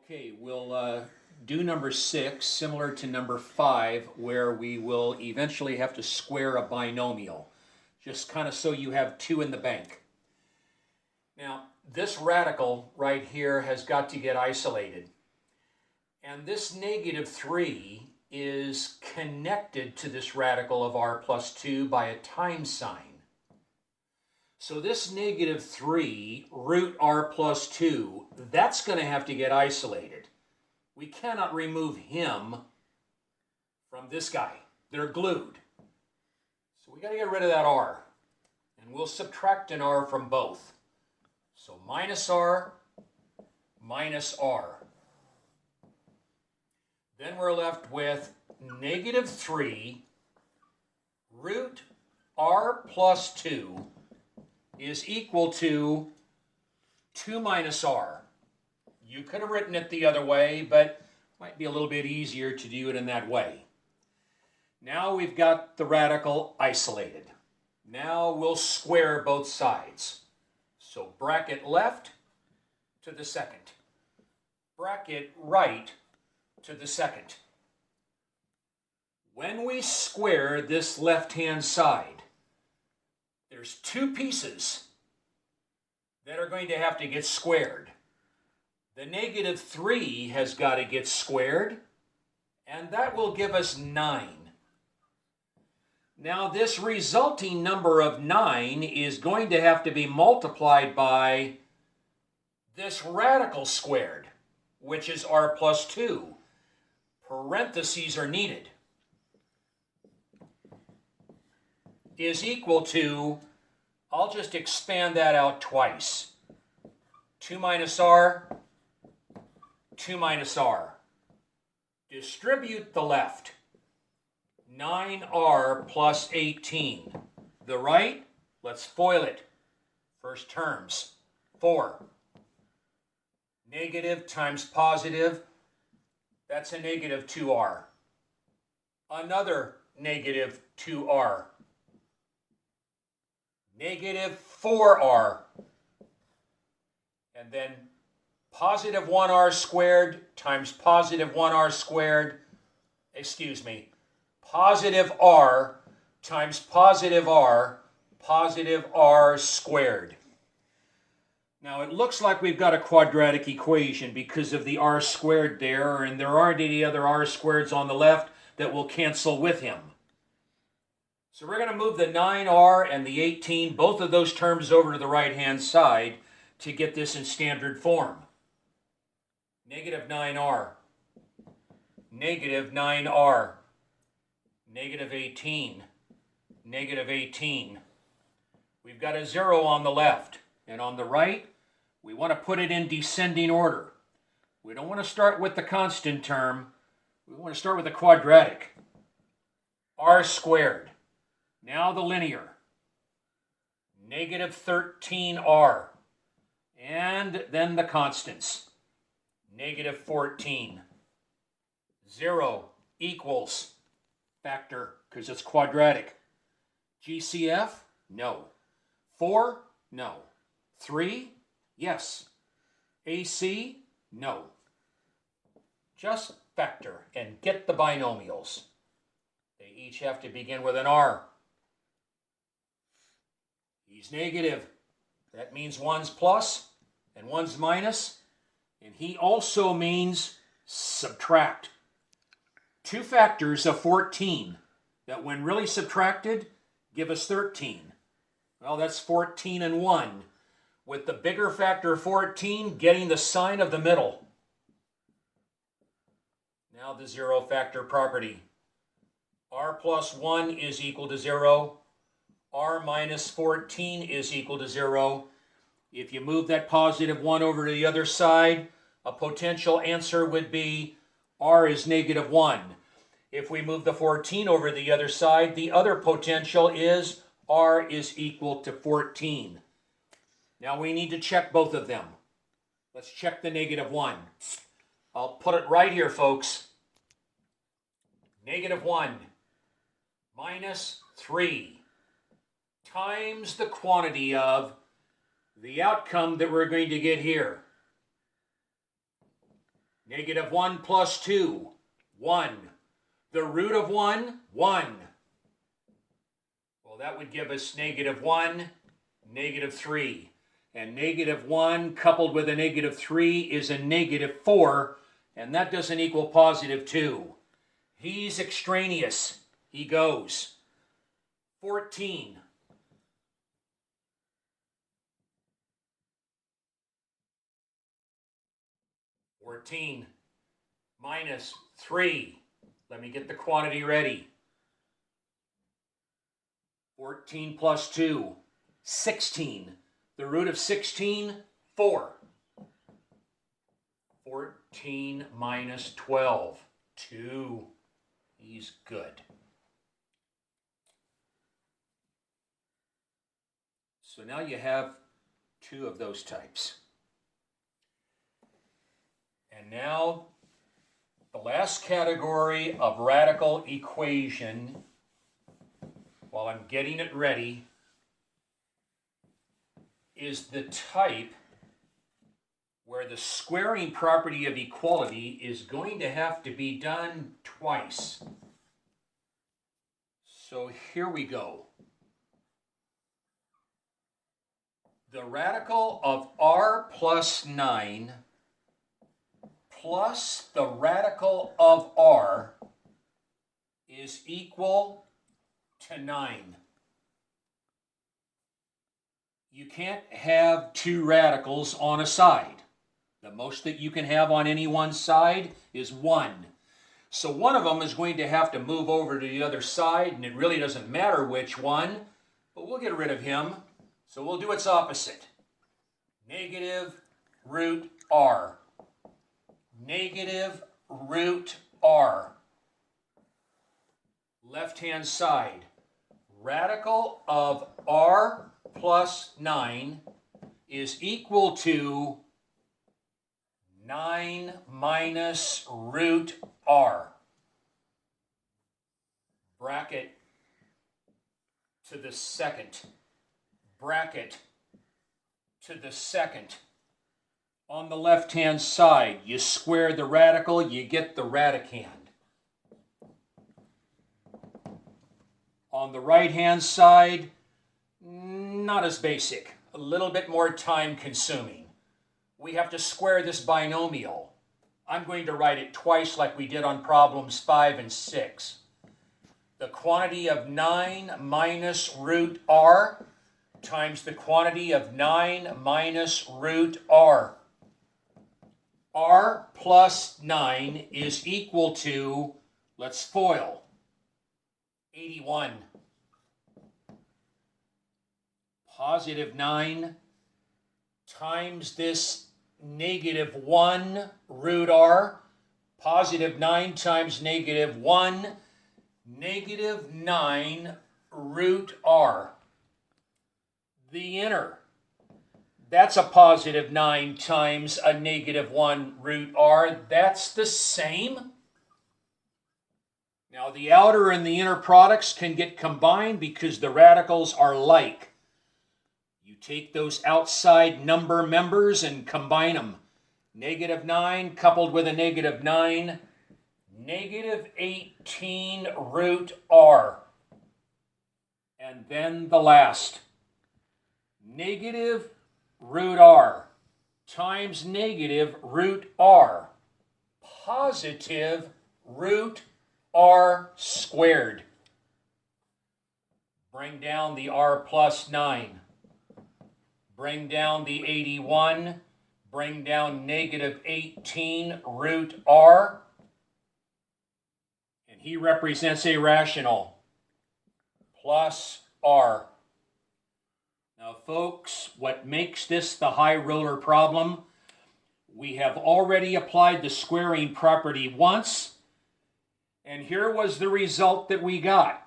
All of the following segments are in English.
Okay, we'll do number 6, similar to number 5, where we will eventually have to square a binomial, just kind of so you have 2 in the bank. Now, this radical right here has got to get isolated. And this negative 3 is connected to this radical of r plus 2 by a times sign. So this negative 3 root r plus 2, that's going to have to get isolated. We cannot remove him from this guy. They're glued. So we got to get rid of that r. And we'll subtract an r from both. So minus r, minus r. Then we're left with negative 3 root r plus 2 is equal to 2 minus r. You could have written it the other way, but it might be a little bit easier to do it in that way. Now we've got the radical isolated. Now we'll square both sides. So bracket left to the second. Bracket right to the second. When we square this left-hand side, there's 2 pieces that are going to have to get squared. The negative 3 has got to get squared, and that will give us 9. Now this resulting number of 9 is going to have to be multiplied by this radical squared, which is r plus 2. Parentheses are needed. Is equal to, I'll just expand that out twice. 2 minus r, 2 minus r. Distribute the left. 9r plus 18. The right, let's FOIL it. First terms, 4. Negative times positive, that's a negative 2r. Another negative 2r. Negative 4r. And then positive 1r squared times positive 1r squared, positive r times positive r squared. Now it looks like we've got a quadratic equation because of the r squared there, and there aren't any other r squareds on the left that will cancel with him. So we're going to move the 9r and the 18, both of those terms over to the right-hand side to get this in standard form. Negative 9r, negative 9r, negative 18, negative 18. We've got a 0 on the left, and on the right, we want to put it in descending order. We don't want to start with the constant term. We want to start with the quadratic. R squared. Now the linear. Negative 13r. And then the constants. Negative 14. 0 equals factor, because it's quadratic. GCF? No. 4? No. 3? Yes. AC? No. Just factor and get the binomials. They each have to begin with an R. He's negative. That means one's plus and one's minus. And he also means subtract. 2 factors of 14 that when really subtracted give us 13. Well, that's 14 and 1. With the bigger factor 14 getting the sign of the middle. Now the 0 factor property. R plus 1 is equal to 0. R minus 14 is equal to 0. If you move that positive 1 over to the other side, a potential answer would be R is negative 1. If we move the 14 over to the other side, the other potential is R is equal to 14. Now we need to check both of them. Let's check the negative 1. I'll put it right here, folks. Negative 1 minus 3 times the quantity of the outcome that we're going to get here. Negative 1 plus 2, 1. The root of 1, 1. Well, that would give us negative 1, negative 3. And negative 1 coupled with a negative 3 is a negative 4, and that doesn't equal positive 2. He's extraneous. He goes. 14. Minus 3. Let me get the quantity ready. 14 plus 2, 16. The root of 16, 4. 14 minus 12, 2. He's good. So now you have two of those types. And now the last category of radical equation, while I'm getting it ready, is the type where the squaring property of equality is going to have to be done twice. So here we go. The radical of r plus 9 plus the radical of r is equal to 9. You can't have two radicals on a side. The most that you can have on any one side is 1. So one of them is going to have to move over to the other side, and it really doesn't matter which one, but we'll get rid of him. So we'll do its opposite. Negative root r. Negative root r. Left-hand side. Radical of r plus 9 is equal to 9 minus root r. Bracket to the second. Bracket to the second. On the left-hand side, you square the radical, you get the radicand. On the right-hand side, not as basic, a little bit more time-consuming. We have to square this binomial. I'm going to write it twice like we did on problems 5 and 6. The quantity of 9 minus root r times the quantity of 9 minus root r. R plus 9 is equal to, let's FOIL, 81. Positive 9 times this negative 1 root r. Positive 9 times negative 1, negative 9 root r. The inner, that's a positive 9 times a negative 1 root r. That's the same. Now the outer and the inner products can get combined because the radicals are like. You take those outside number members and combine them. Negative 9 coupled with a negative 9, negative 18 root r. And then the last. Negative root r times negative root r. Positive root r squared. Bring down the r plus 9. Bring down the 81. Bring down negative 18 root r. And he represents a rational. Plus r. Now, folks, what makes this the high roller problem, we have already applied the squaring property once, and here was the result that we got.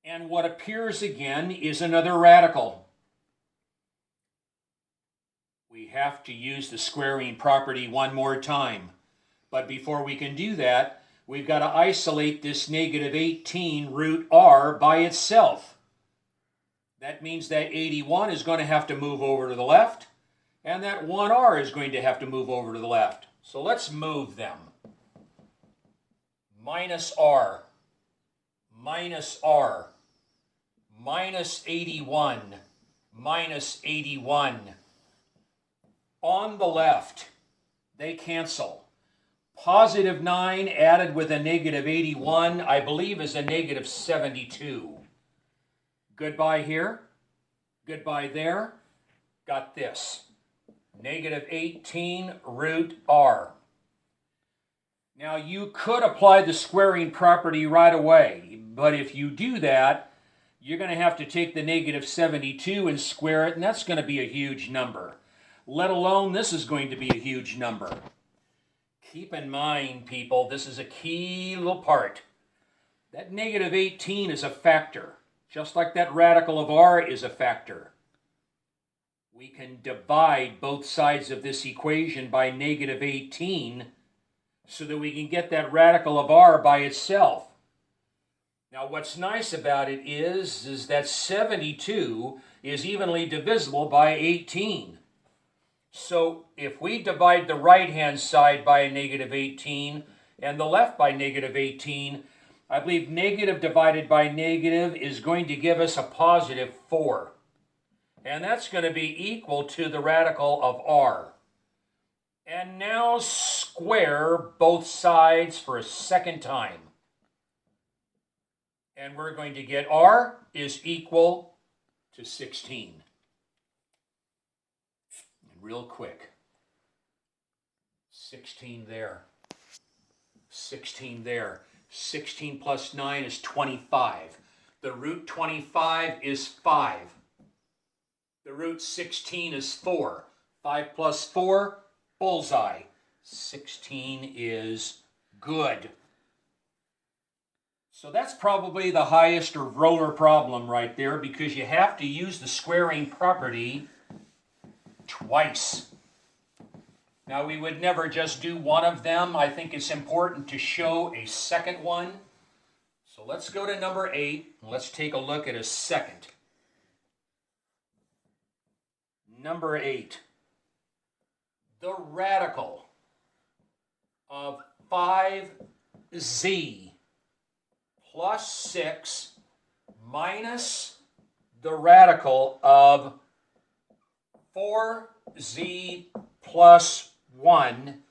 And what appears again is another radical. We have to use the squaring property one more time. But before we can do that, we've got to isolate this negative 18 root r by itself. That means that 81 is going to have to move over to the left, and that 1r is going to have to move over to the left. So let's move them. Minus r, minus r, minus 81, minus 81. On the left, they cancel. Positive 9 added with a negative 81, I believe, is a negative 72. Goodbye here, goodbye there. Got this. Negative 18 root r. Now you could apply the squaring property right away, but if you do that, you're going to have to take the negative 72 and square it, and that's going to be a huge number. Let alone this is going to be a huge number. Keep in mind, people, this is a key little part. That negative 18 is a factor, just like that radical of r is a factor. We can divide both sides of this equation by negative 18 so that we can get that radical of r by itself. Now what's nice about it is that 72 is evenly divisible by 18. So if we divide the right-hand side by a negative 18 and the left by negative 18, I believe negative divided by negative is going to give us a positive 4. And that's going to be equal to the radical of r. And now square both sides for a second time. And we're going to get r is equal to 16. And real quick. 16 there. 16 there. 16 plus 9 is 25. The root 25 is 5. The root 16 is 4. 5 plus 4, bullseye. 16 is good. So that's probably the highest or roller problem right there, because you have to use the squaring property twice. Now we would never just do one of them. I think it's important to show a second one. So let's go to number 8 and let's take a look at a second. Number 8, the radical of 5z plus 6 minus the radical of 4z plus 1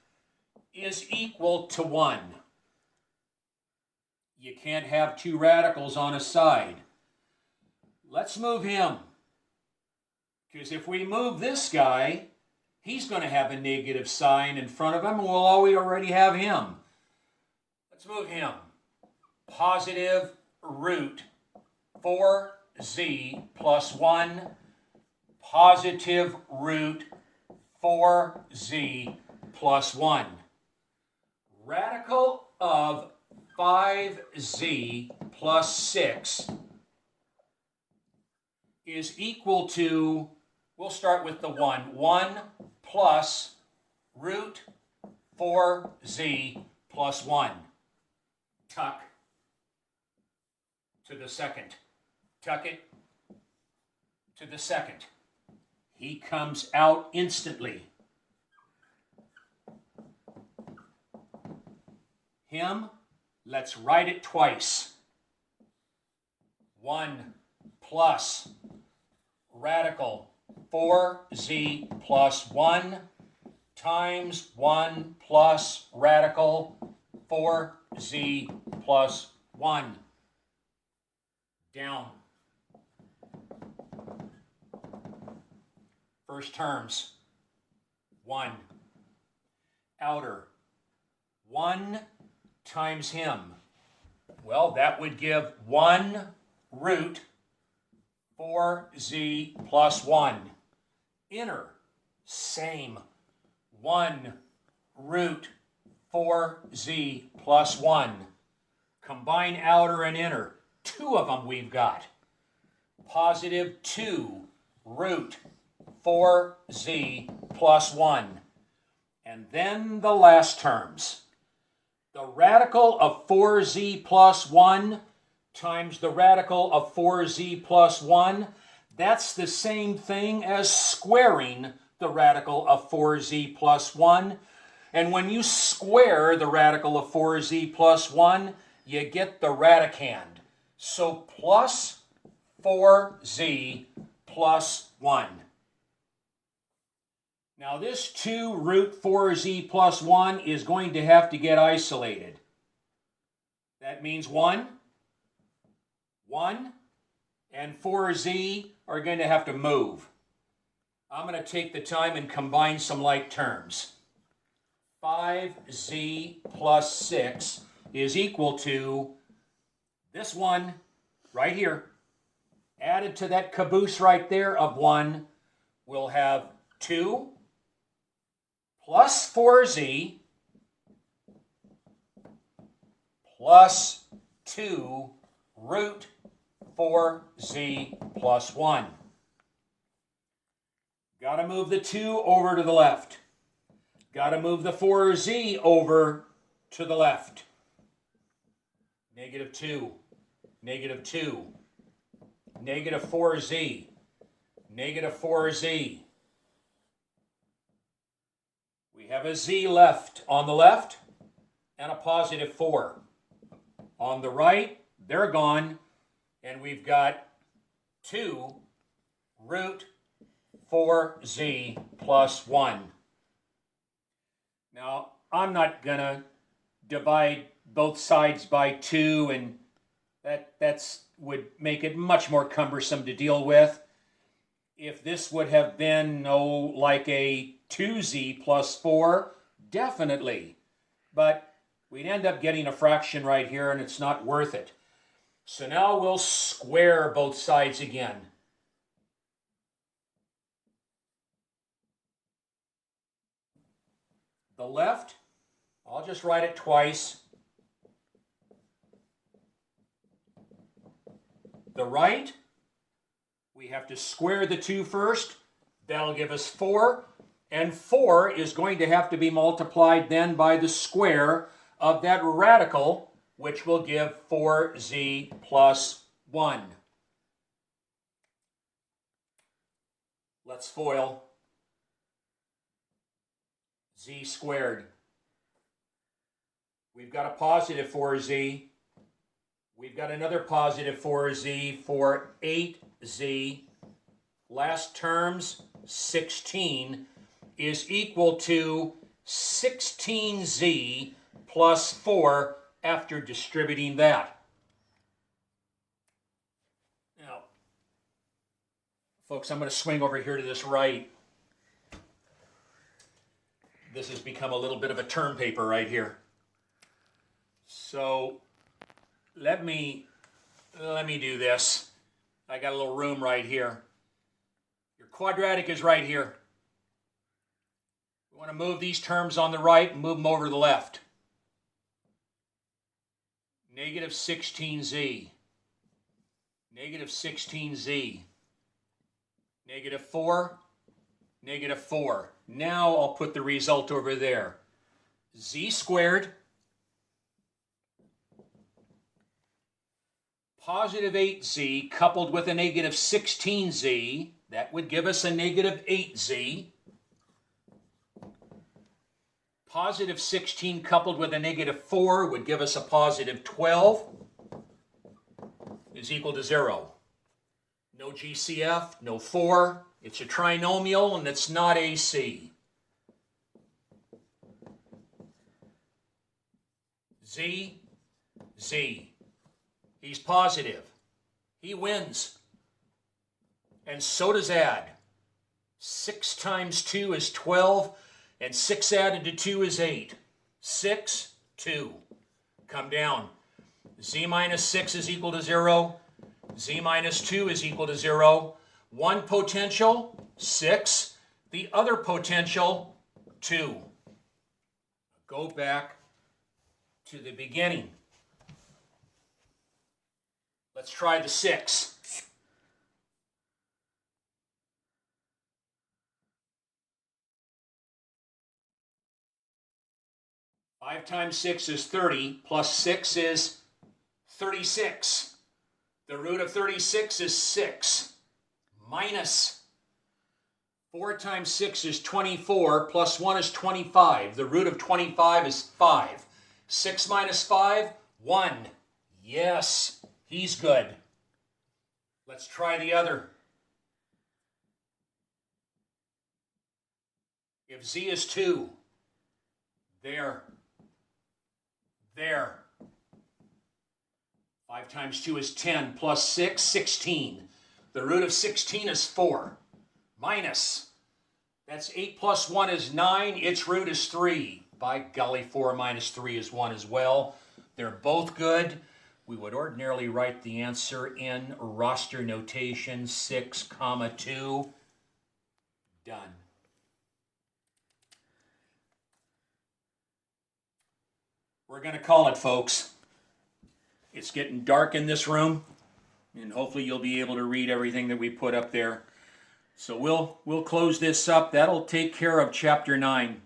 is equal to 1. You can't have two radicals on a side. Let's move him. Because if we move this guy, he's going to have a negative sign in front of him, and we'll already have him. Let's move him. Positive root 4z plus 1, positive root 4z plus 1. Radical of 5z plus 6 is equal to, we'll start with the 1. 1 plus root 4z plus 1. Tuck to the second. Tuck it to the second. He comes out instantly. Him, let's write it twice. 1 plus radical 4z plus 1 times 1 plus radical 4z plus 1. Down. First terms. 1. Outer. 1 times him. Well, that would give 1 root 4z plus 1. Inner. Same. 1 root 4z plus 1. Combine outer and inner. 2 of them we've got. Positive 2 root 4z plus 1. And then the last terms. The radical of 4z plus 1 times the radical of 4z plus 1, that's the same thing as squaring the radical of 4z plus 1. And when you square the radical of 4z plus 1, you get the radicand. So plus 4z plus 1. Now this 2 root 4z plus 1 is going to have to get isolated. That means 1, 1, and 4z are going to have to move. I'm going to take the time and combine some like terms. 5z plus 6 is equal to this one right here. Added to that caboose right there of 1, we'll have 2 plus 4z plus 2 root 4z plus 1. Got to move the 2 over to the left. Got to move the 4z over to the left. Negative 2, negative 2, negative 4z, negative 4z. We have a z left on the left and a positive 4. On the right, they're gone, and we've got 2 root 4z plus 1. Now, I'm not going to divide both sides by 2, and that would make it much more cumbersome to deal with. If this would have been, like a 2z plus 4, definitely. But we'd end up getting a fraction right here, and it's not worth it. So now we'll square both sides again. The left, I'll just write it twice. The right, we have to square the 2 first. That'll give us 4. And 4 is going to have to be multiplied then by the square of that radical, which will give 4z plus 1. Let's FOIL. Z squared. We've got a positive 4z. We've got another positive 4z for 8z. Last terms, 16, is equal to 16z plus 4 after distributing that. Now, folks, I'm going to swing over here to this right. This has become a little bit of a term paper right here. So let me do this. I got a little room right here. Your quadratic is right here. We want to move these terms on the right and move them over to the left. Negative 16z. Negative 16z. Negative 4. Negative 4. Now I'll put the result over there. Z squared positive 8z coupled with a negative 16z, that would give us a negative 8z. Positive 16 coupled with a negative 4 would give us a positive 12, is equal to 0. No GCF, no 4. It's a trinomial and it's not AC. Z, Z. He's positive. He wins. And so does add. 6 times 2 is 12, and 6 added to 2 is 8. 6, 2. Come down. Z minus 6 is equal to 0. Z minus 2 is equal to 0. One potential, 6. The other potential, 2. Go back to the beginning. Let's try the 6. Five times 6 is 30, plus 6 is 36. The root of 36 is 6. Minus 4 times 6 is 24, plus 1 is 25. The root of 25 is 5. 6 minus 5, 1. Yes, he's good. Let's try the other. If z is 2, there. 5 times 2 is 10, plus 6, 16. The root of 16 is 4. Minus. That's 8 plus 1 is 9. Its root is 3. By golly, 4 minus 3 is 1 as well. They're both good. We would ordinarily write the answer in roster notation, 6, comma 2. Done. We're going to call it, folks. It's getting dark in this room, and hopefully you'll be able to read everything that we put up there. So we'll close this up. That'll take care of Chapter 9.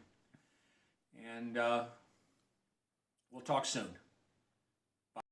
And we'll talk soon.